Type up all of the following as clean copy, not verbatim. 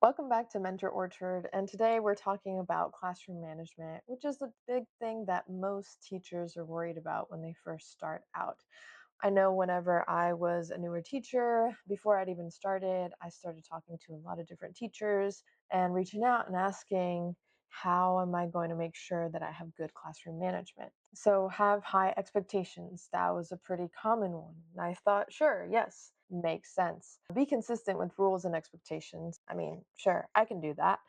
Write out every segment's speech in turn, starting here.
Welcome back to Mentor Orchard, and today we're talking about classroom management, which is a big thing that most teachers are worried about when they first start out. I know whenever I was a newer teacher, before I'd even started, I started talking to a lot of different teachers and reaching out and asking, how am I going to make sure that I have good classroom management? So, have high expectations. That was a pretty common one. And I thought, sure, yes, makes sense. Be consistent with rules and expectations. I mean, sure, I can do that.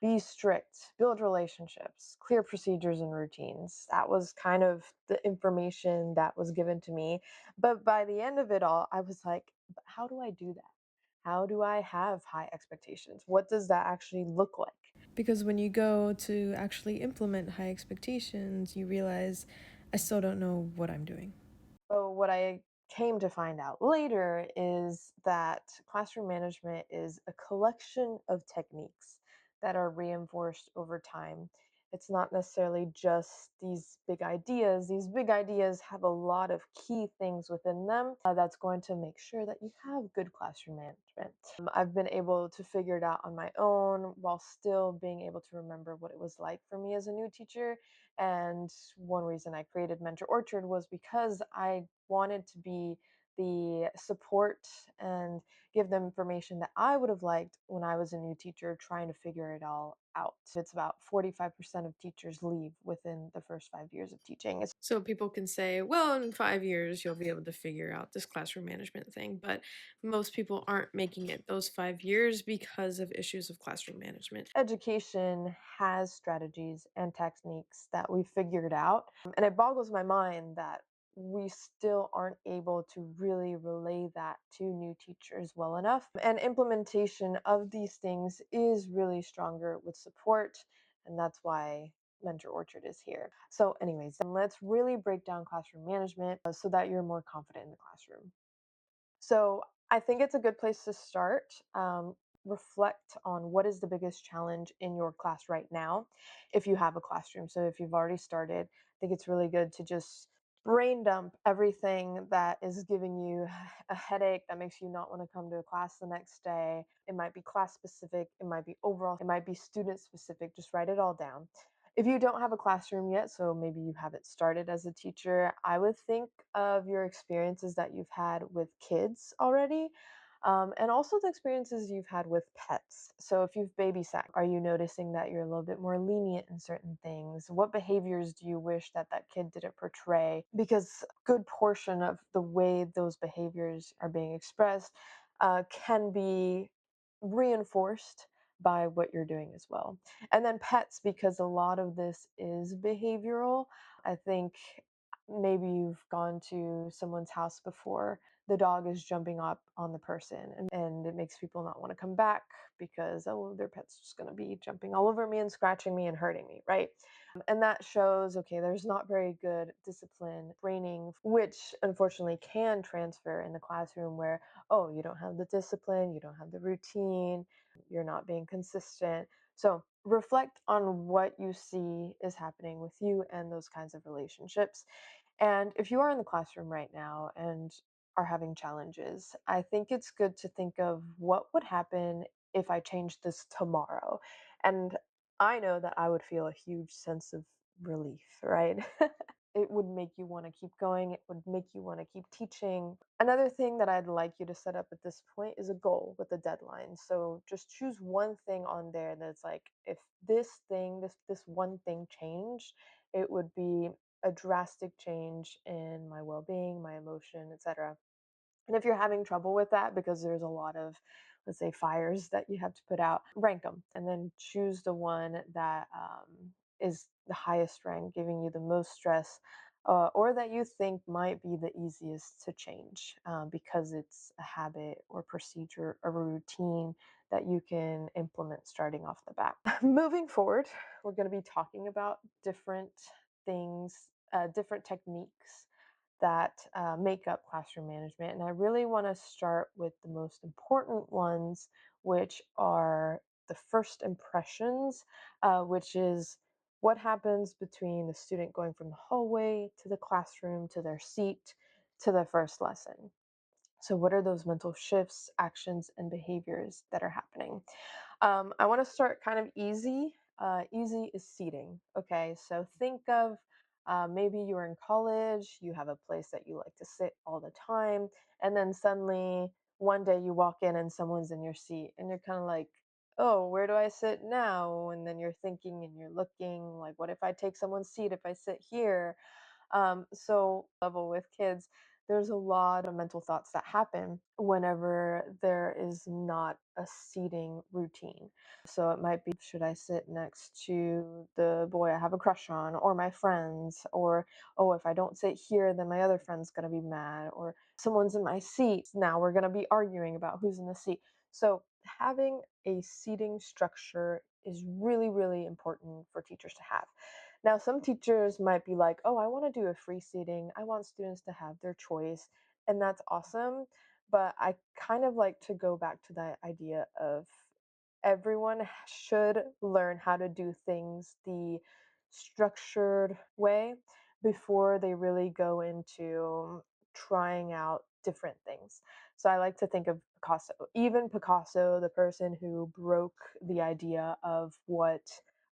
Be strict, build relationships, clear procedures and routines. That was kind of the information that was given to me, but by the end of it all, I was like, "But how do I do that? How do I have high expectations? What does that actually look like?" Because when you go to actually implement high expectations, you realize I still don't know what I'm doing. So, what I came to find out later is that classroom management is a collection of techniques that are reinforced over time. It's not necessarily just these big ideas. These big ideas have a lot of key things within them that's going to make sure that you have good classroom management. I've been able to figure it out on my own while still being able to remember what it was like for me as a new teacher. And one reason I created Mentor Orchard was because I wanted to be the support and give them information that I would have liked when I was a new teacher trying to figure it all out. It's about 45% of teachers leave within the first 5 years of teaching. It's So people can say, well, in 5 years, you'll be able to figure out this classroom management thing. But most people aren't making it those 5 years because of issues of classroom management. education has strategies and techniques that we figured out. And it boggles my mind that we still aren't able to really relay that to new teachers well enough. And implementation of these things is really stronger with support. And that's why Mentor Orchard is here. So, anyways, let's really break down classroom management so that you're more confident in the classroom. So I think it's a good place to start. Reflect on what is the biggest challenge in your class right now, if you have a classroom. So if you've already started, I think it's really good to just brain dump everything that is giving you a headache that makes you not want to come to a class the next day. It might be class specific, it might be overall, it might be student specific. Just write it all down. If you don't have a classroom yet, so maybe you haven't started as a teacher, I would think of your experiences that you've had with kids already, and also the experiences you've had with pets. So if you've babysat, are you noticing that you're a little bit more lenient in certain things? What behaviors do you wish that that kid didn't portray? Because a good portion of the way those behaviors are being expressed can be reinforced by what you're doing as well. And then pets, because a lot of this is behavioral. I think maybe you've gone to someone's house before, the dog is jumping up on the person, and it makes people not want to come back because, oh, their pet's just going to be jumping all over me and scratching me and hurting me, right? And that shows, okay, there's not very good discipline training, which unfortunately can transfer in the classroom where, oh, you don't have the discipline, you don't have the routine, you're not being consistent. So reflect on what you see is happening with you and those kinds of relationships. And if you are in the classroom right now and are having challenges, I think it's good to think of what would happen if I changed this tomorrow. And I know that I would feel a huge sense of relief, right? It would make you want to keep going. It would make you want to keep teaching. Another thing that I'd like you to set up at this point is a goal with a deadline. So just choose one thing on there that's like, if this one thing changed, it would be a drastic change in my well-being, my emotion, etc. And if you're having trouble with that because there's a lot of, let's say, fires that you have to put out, rank them and then choose the one that is the highest rank, giving you the most stress, or that you think might be the easiest to change because it's a habit or procedure or routine that you can implement starting off the bat. Moving forward, we're going to be talking about different things, different techniques that make up classroom management. And I really want to start with the most important ones, which are the first impressions, which is what happens between the student going from the hallway to the classroom to their seat to the first lesson. So, what are those mental shifts, actions, and behaviors that are happening? I want to start kind of easy. Easy is seating. Okay, so think of maybe you're in college, you have a place that you like to sit all the time, and then suddenly one day you walk in and someone's in your seat, and you're kind of like, oh, where do I sit now? And then you're thinking and you're looking like, what if I take someone's seat if I sit here? So level with kids, there's a lot of mental thoughts that happen whenever there is not a seating routine. So it might be, should I sit next to the boy I have a crush on, or my friends, or oh, if I don't sit here, then my other friend's gonna be mad, or someone's in my seat. Now we're gonna be arguing about who's in the seat. So having a seating structure is really, really important for teachers to have. Now, some teachers might be like, oh, I want to do a free seating. I want students to have their choice. And that's awesome. But I kind of like to go back to that idea of everyone should learn how to do things the structured way before they really go into trying out different things. So I like to think of Picasso. Even Picasso, the person who broke the idea of what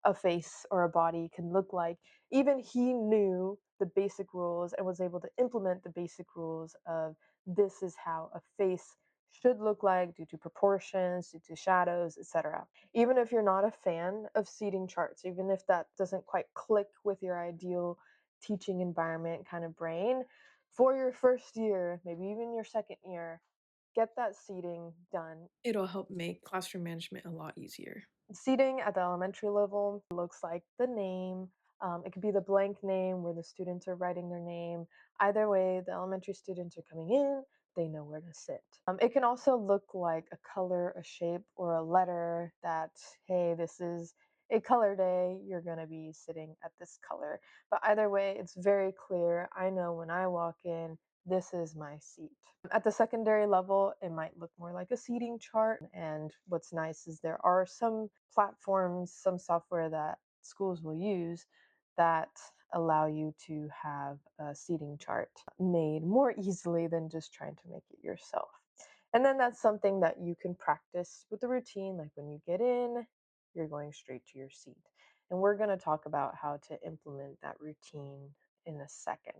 a face or a body can look like, even he knew the basic rules and was able to implement the basic rules of this is how a face should look like due to proportions, due to shadows, etc. Even if you're not a fan of seating charts, even if that doesn't quite click with your ideal teaching environment kind of brain, for your first year, maybe even your second year, get that seating done. It'll help make classroom management a lot easier. Seating at the elementary level looks like the name. It could be the blank name where the students are writing their name. Either way, the elementary students are coming in, they know where to sit. It can also look like a color, a shape, or a letter that, hey, this is a color day, you're going to be sitting at this color. But either way, it's very clear. I know when I walk in, this is my seat. At the secondary level, it might look more like a seating chart. And what's nice is there are some platforms, some software that schools will use that allow you to have a seating chart made more easily than just trying to make it yourself. And then that's something that you can practice with the routine. Like when you get in, you're going straight to your seat. And we're going to talk about how to implement that routine in a second.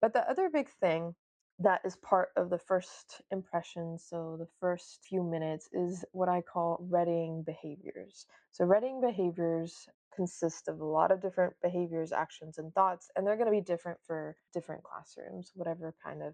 But the other big thing that is part of the first impression, so the first few minutes, is what I call readying behaviors. So, readying behaviors consist of a lot of different behaviors, actions, and thoughts, and they're going to be different for different classrooms, whatever kind of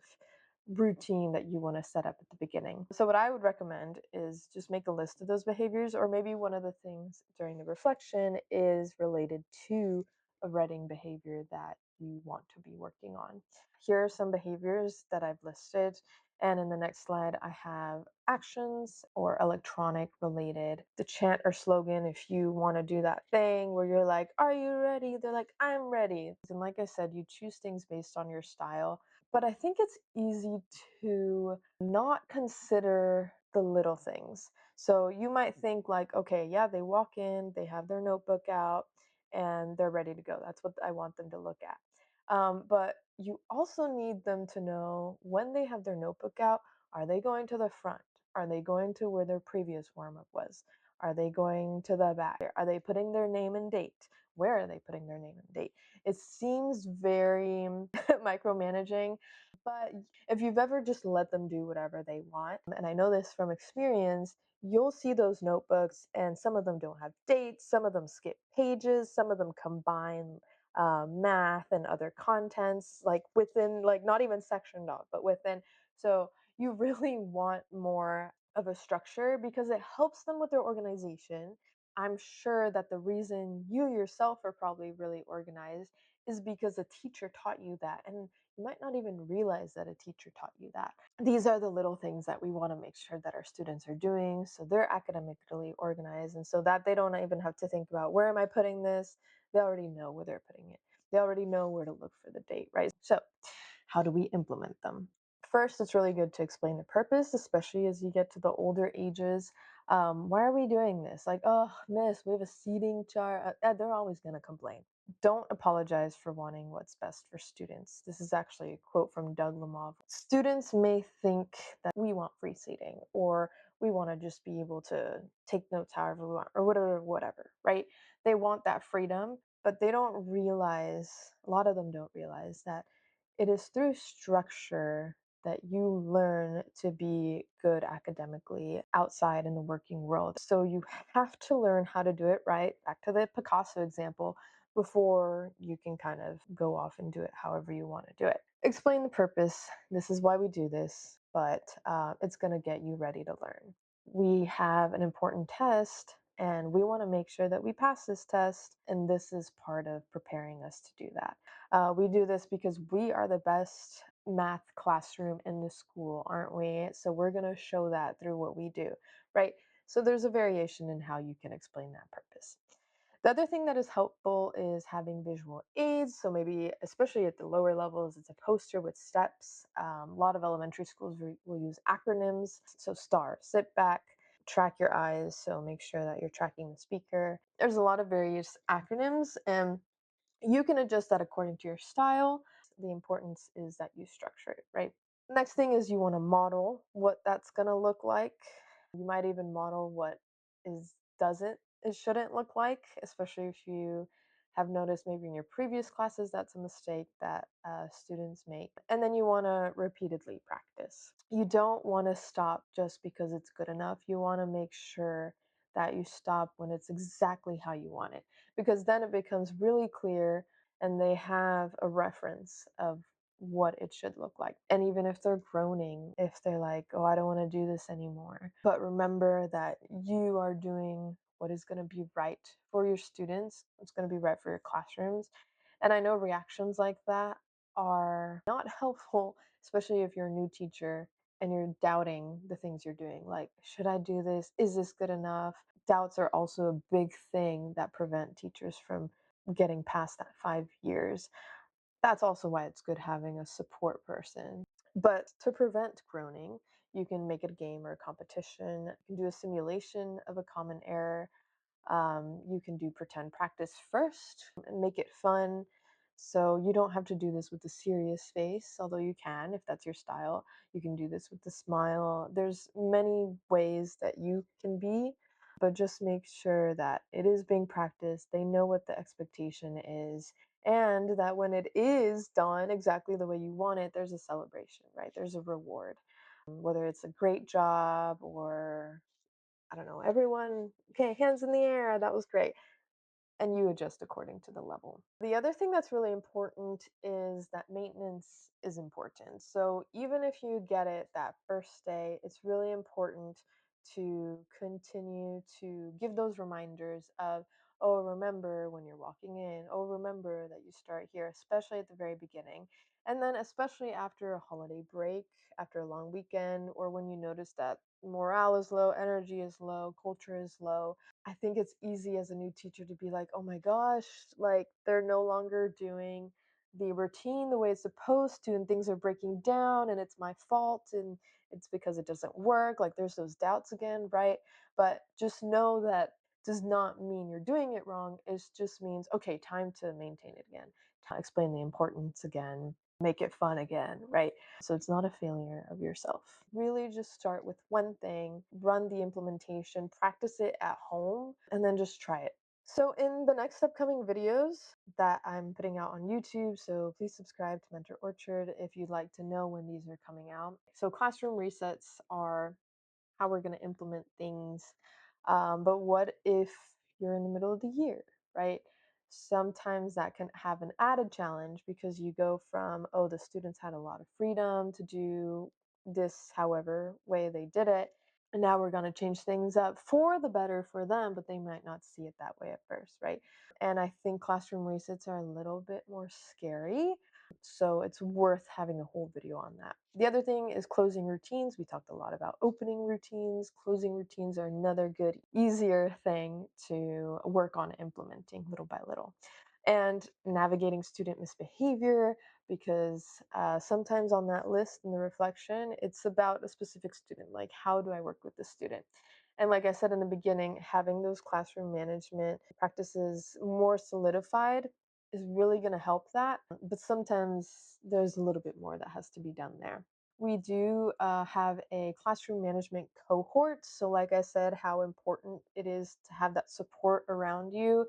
routine that you want to set up at the beginning. So, what I would recommend is just make a list of those behaviors, or maybe one of the things during the reflection is related to a reading behavior that you want to be working on. Here are some behaviors that I've listed. And in the next slide, I have actions or electronic related. The chant or slogan, if you want to do that thing where you're like, are you ready? They're like, I'm ready. And like I said, you choose things based on your style. But I think it's easy to not consider the little things. So you might think, like, okay, yeah, they walk in, they have their notebook out, and they're ready to go. That's what I want them to look at. But you also need them to know when they have their notebook out, are they going to the front? Are they going to where their previous warm up was? Are they going to the back? Are they putting their name and date? Where are they putting their name and date? It seems very micromanaging, but if you've ever just let them do whatever they want, and I know this from experience, you'll see those notebooks, and some of them don't have dates, some of them skip pages, some of them combine math and other contents, like within, like not even sectioned off, but within. So you really want more of a structure because it helps them with their organization. I'm sure that the reason you yourself are probably really organized is because a teacher taught you that. And you might not even realize that a teacher taught you that. These are the little things that we want to make sure that our students are doing so they're academically organized and so that they don't even have to think about where am I putting this? They already know where they're putting it. They already know where to look for the date, right? So, how do we implement them? First, it's really good to explain the purpose, especially as you get to the older ages. Why are we doing this? Like, oh, miss, we have a seating chart. They're always going to complain. Don't apologize for wanting what's best for students. This is actually a quote from Doug Lemov. Students may think that we want free seating or We want to just be able to take notes however we want or whatever, right? They want that freedom, but they don't realize, a lot of them don't realize that it is through structure that you learn to be good academically outside in the working world. So you have to learn how to do it right. Back to the Picasso example, before you can kind of go off and do it however you want to do it. Explain the purpose. This is why we do this, but it's going to get you ready to learn. We have an important test and we want to make sure that we pass this test, and this is part of preparing us to do that. We do this because we are the best math classroom in the school, aren't we? So we're going to show that through what we do, right? So there's a variation in how you can explain that purpose. The other thing that is helpful is having visual aids. So maybe, especially at the lower levels, it's a poster with steps. A lot of elementary schools will use acronyms. So STAR, sit back, track your eyes. So make sure that you're tracking the speaker. There's a lot of various acronyms, and you can adjust that according to your style. The importance is that you structure it, right? Next thing is you want to model what that's going to look like. You might even model what is doesn't it shouldn't look like, especially if you have noticed maybe in your previous classes that's a mistake that students make. And then you want to repeatedly practice. You don't want to stop just because it's good enough. You want to make sure that you stop when it's exactly how you want it, because then it becomes really clear and they have a reference of what it should look like. And even if they're groaning, if they're like, oh, I don't want to do this anymore, but remember that you are doing what is going to be right for your students, what's going to be right for your classrooms. And I know reactions like that are not helpful, especially if you're a new teacher and you're doubting the things you're doing. Like, should I do this? Is this good enough? Doubts are also a big thing that prevent teachers from getting past that 5 years. That's also why it's good having a support person. But to prevent groaning, you can make it a game or a competition. You can do a simulation of a common error. You can do pretend practice first and make it fun. So you don't have to do this with a serious face, although you can if that's your style. You can do this with a smile. There's many ways that you can be, but just make sure that it is being practiced. They know what the expectation is, and that when it is done exactly the way you want it, there's a celebration, right? There's a reward. Whether it's a great job or I don't know, everyone, okay, hands in the air, that was great. And you adjust according to the level. The other thing that's really important is that maintenance is important. So even if you get it that first day, it's really important to continue to give those reminders of, oh, remember when you're walking in, oh, remember that you start here, especially at the very beginning. And then, especially after a holiday break, after a long weekend, or when you notice that morale is low, energy is low, culture is low, I think it's easy as a new teacher to be like, "Oh my gosh, like they're no longer doing the routine the way it's supposed to and things are breaking down and it's my fault and it's because it doesn't work." Like there's those doubts again, right? But just know that does not mean you're doing it wrong. It just means, okay, time to maintain it again. Explain the importance again, make it fun again, right? So it's not a failure of yourself. Really just start with one thing, run the implementation, practice it at home, and then just try it. So in the next upcoming videos that I'm putting out on YouTube, so please subscribe to Mentor Orchard if you'd like to know when these are coming out. So classroom resets are how we're going to implement things. But what if you're in the middle of the year, right? Sometimes that can have an added challenge because you go from, oh, the students had a lot of freedom to do this however way they did it. And now we're going to change things up for the better for them, but they might not see it that way at first, right? And I think classroom resets are a little bit more scary, so it's worth having a whole video on that. The other thing is closing routines. We talked a lot about opening routines. Closing routines are another good, easier thing to work on implementing little by little. And navigating student misbehavior, because sometimes on that list in the reflection, it's about a specific student, like how do I work with the student? And like I said in the beginning, having those classroom management practices more solidified is really going to help that. But sometimes there's a little bit more that has to be done there. We do have a classroom management cohort. So, like I said, how important it is to have that support around you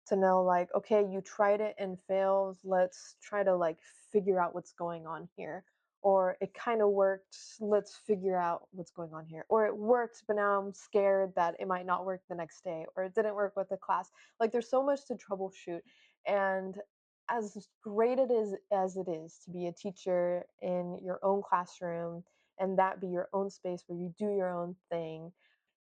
to know, like, okay, you tried it and failed. Let's try to like figure out what's going on here. Or it kind of worked. Let's figure out what's going on here. Or it worked, but now I'm scared that it might not work the next day. Or it didn't work with the class. Like, there's so much to troubleshoot. And as great it is to be a teacher in your own classroom and that be your own space where you do your own thing,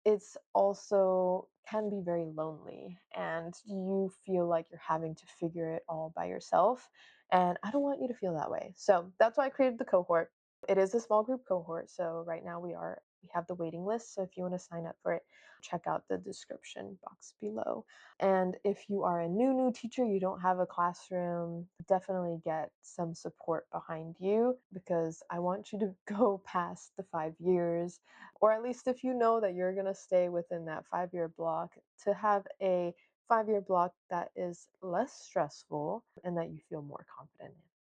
it's also can be very lonely and you feel like you're having to figure it all by yourself, and I don't want you to feel that way. So that's why I created the cohort. It is a small group cohort, so right now we have the waiting list, so if you want to sign up for it, check out the description box below. And if you are a new teacher, you don't have a classroom, definitely get some support behind you because I want you to go past the 5 years, or at least if you know that you're going to stay within that 5 year block, to have a 5 year block that is less stressful and that you feel more confident in.